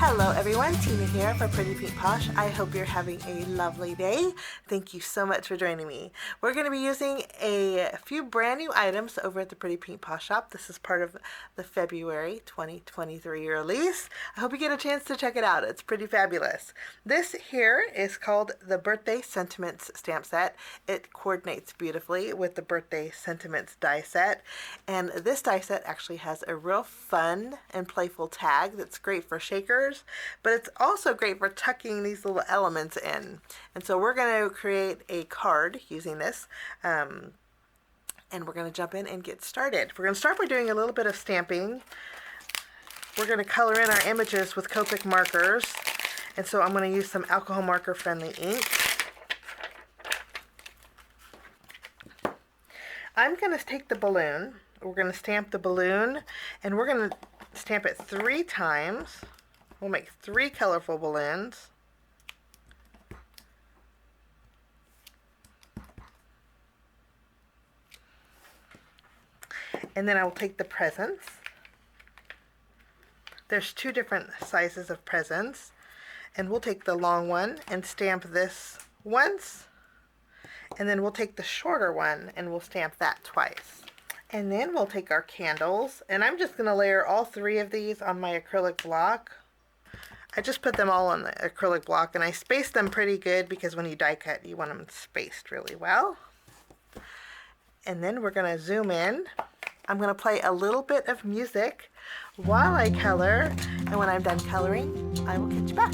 Hello everyone, Tina here for Pretty Pink Posh. I hope you're having a lovely day. Thank you so much for joining me. We're going to be using a few brand new items over at the Pretty Pink Posh shop. This is part of the February 2023 release. I hope you get a chance to check it out. It's pretty fabulous. This here is called the Birthday Sentiments stamp set. It coordinates beautifully with the Birthday Sentiments die set. And this die set actually has a real fun and playful tag that's great for shakers, but it's also great for tucking these little elements in. And so we're going to create a card using this, and we're going to jump in and get started. We're going to start by doing a little bit of stamping. We're going to color in our images with Copic markers, and so I'm going to use some alcohol marker friendly ink. I'm going to take the balloon. We're going to stamp the balloon, and we're going to stamp it 3 times. We'll make 3 colorful balloons. And then I will take the presents. There's 2 different sizes of presents. And we'll take the long one and stamp this once. And then we'll take the shorter one and we'll stamp that twice. And then we'll take our candles. And I'm just going to layer all 3 of these on my acrylic block. I just put them all on the acrylic block, and I spaced them pretty good because when you die cut, you want them spaced really well. And then we're going to zoom in. I'm going to play a little bit of music while I color, and when I'm done coloring, I will catch you back.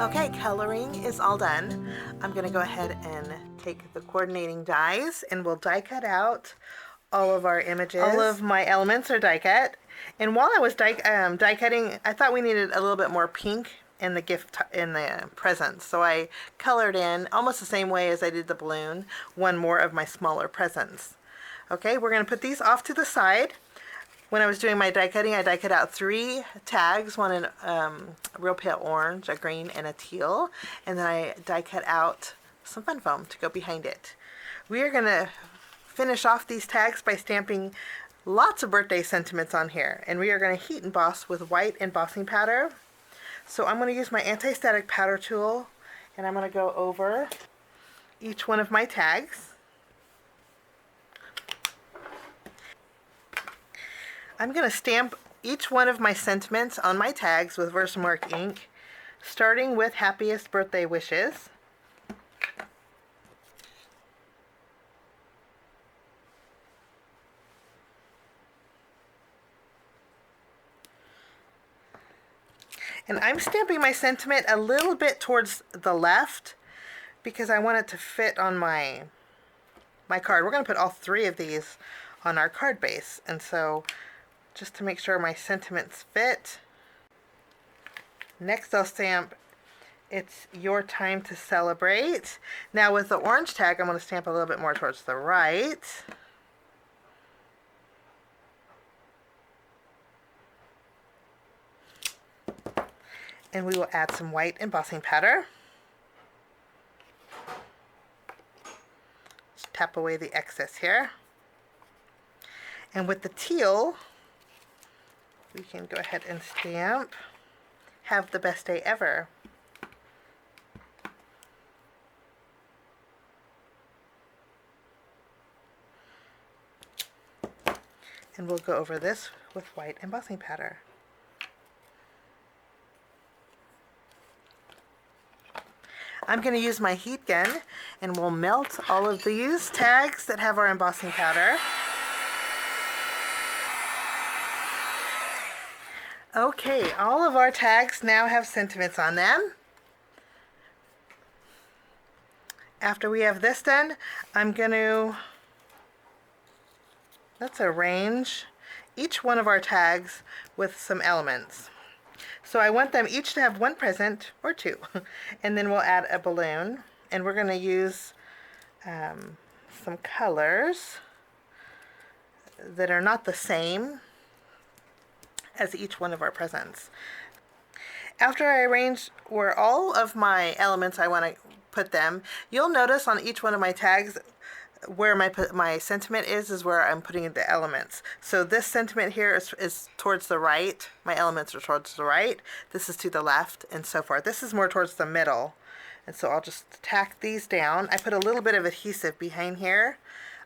Okay, coloring is all done. I'm going to go ahead and take the coordinating dies, and we'll die cut out all of our images. All of my elements are die cut. And while I was die cutting, I thought we needed a little bit more pink in the presents. So I colored in almost the same way as I did the balloon, 1 more of my smaller presents. Okay, we're going to put these off to the side. When I was doing my die cutting, I die cut out 3 tags, one in a real pale orange, a green, and a teal. And then I die cut out some fun foam to go behind it. We are going to finish off these tags by stamping lots of birthday sentiments on here. And we are going to heat emboss with white embossing powder. So I'm going to use my Antistatic powder tool, and I'm going to go over each one of my tags. I'm going to stamp each one of my sentiments on my tags with Versamark ink, starting with Happiest Birthday Wishes. And I'm stamping my sentiment a little bit towards the left because I want it to fit on my card. We're going to put all 3 of these on our card base, and so just to make sure my sentiments fit. Next I'll stamp It's Your Time to Celebrate. Now with the orange tag, I'm going to stamp a little bit more towards the right. And we will add some white embossing powder. Just tap away the excess here. And with the teal, we can go ahead and stamp, "Have the best day ever." And we'll go over this with white embossing powder. I'm going to use my heat gun and we'll melt all of these tags that have our embossing powder. Okay, all of our tags now have sentiments on them. After we have this done, I'm going to, let's arrange each one of our tags with some elements. So I want them each to have one present or two. And then we'll add a balloon. And we're going to use some colors that are not the same as each one of our presents. After I arrange where all of my elements I want to put them, you'll notice on each one of my tags where my sentiment is where I'm putting in the elements. So this sentiment here is towards the right. My elements are towards the right. This is to the left, and so forth. This is more towards the middle. And so I'll just tack these down. I put a little bit of adhesive behind here.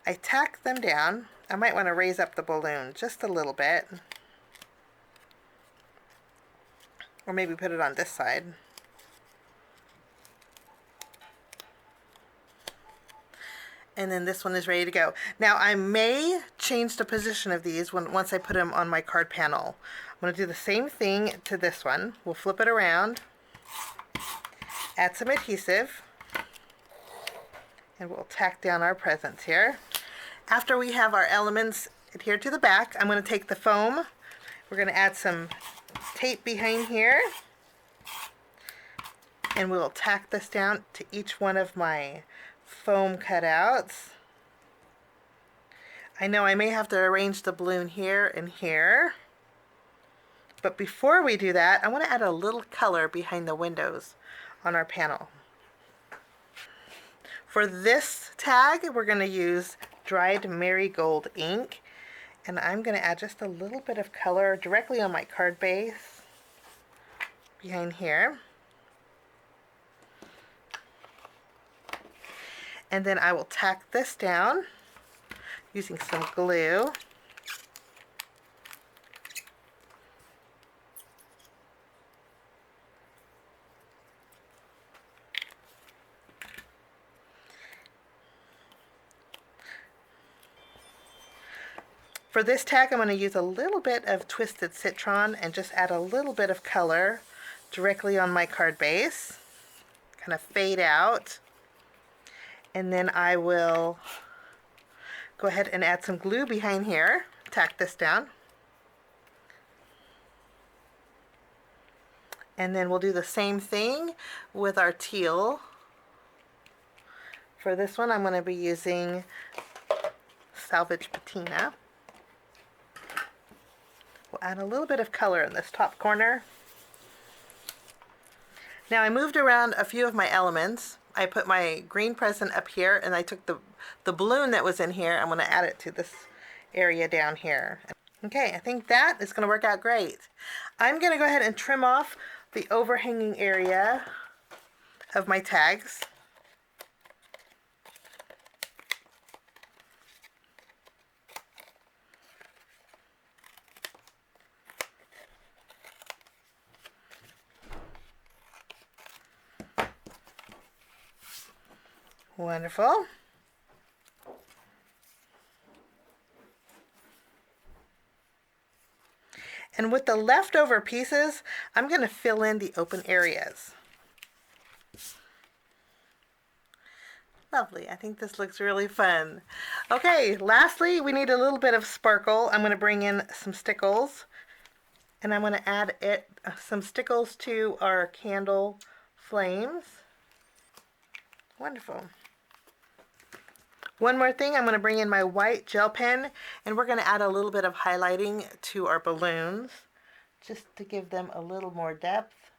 I tack them down. I might want to raise up the balloon just a little bit. Or maybe put it on this side. And then this one is ready to go. Now I may change the position of these once I put them on my card panel. I'm going to do the same thing to this one. We'll flip it around, add some adhesive, and we'll tack down our presents here. After we have our elements adhered to the back, I'm going to take the foam. We're going to add some tape behind here, and we'll tack this down to each one of my foam cutouts. I know I may have to arrange the balloon here and here, but before we do that, I want to add a little color behind the windows on our panel. For this tag, we're going to use dried marigold ink, and I'm going to add just a little bit of color directly on my card base behind here. And then I will tack this down using some glue. For this tag, I'm going to use a little bit of twisted citron and just add a little bit of color directly on my card base. Kind of fade out. And then I will go ahead and add some glue behind here. Tack this down. And then we'll do the same thing with our teal. For this one, I'm going to be using Salvaged Patina. We'll add a little bit of color in this top corner. Now I moved around a few of my elements. I put my green present up here, and I took the balloon that was in here. I'm going to add it to this area down here. Okay, I think that is going to work out great. I'm going to go ahead and trim off the overhanging area of my tags. Wonderful. And with the leftover pieces, I'm going to fill in the open areas. Lovely. I think this looks really fun. Okay, lastly, we need a little bit of sparkle. I'm going to bring in some Stickles, and I'm going to add some Stickles to our candle flames. Wonderful. One more thing, I'm going to bring in my white gel pen, and we're going to add a little bit of highlighting to our balloons just to give them a little more depth.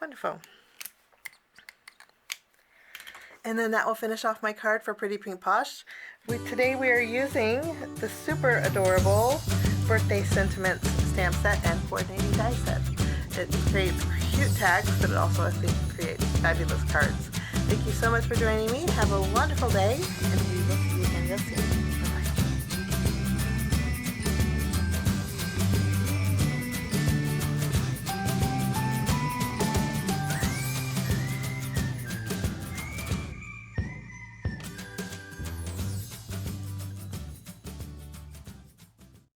Wonderful. And then that will finish off my card for Pretty Pink Posh. Today we are using the super adorable Birthday Sentiments stamp set and coordinating die set. It creates cute tags, but it also, I think, creates fabulous cards. Thank you so much for joining me. Have a wonderful day, and we will see you again real soon.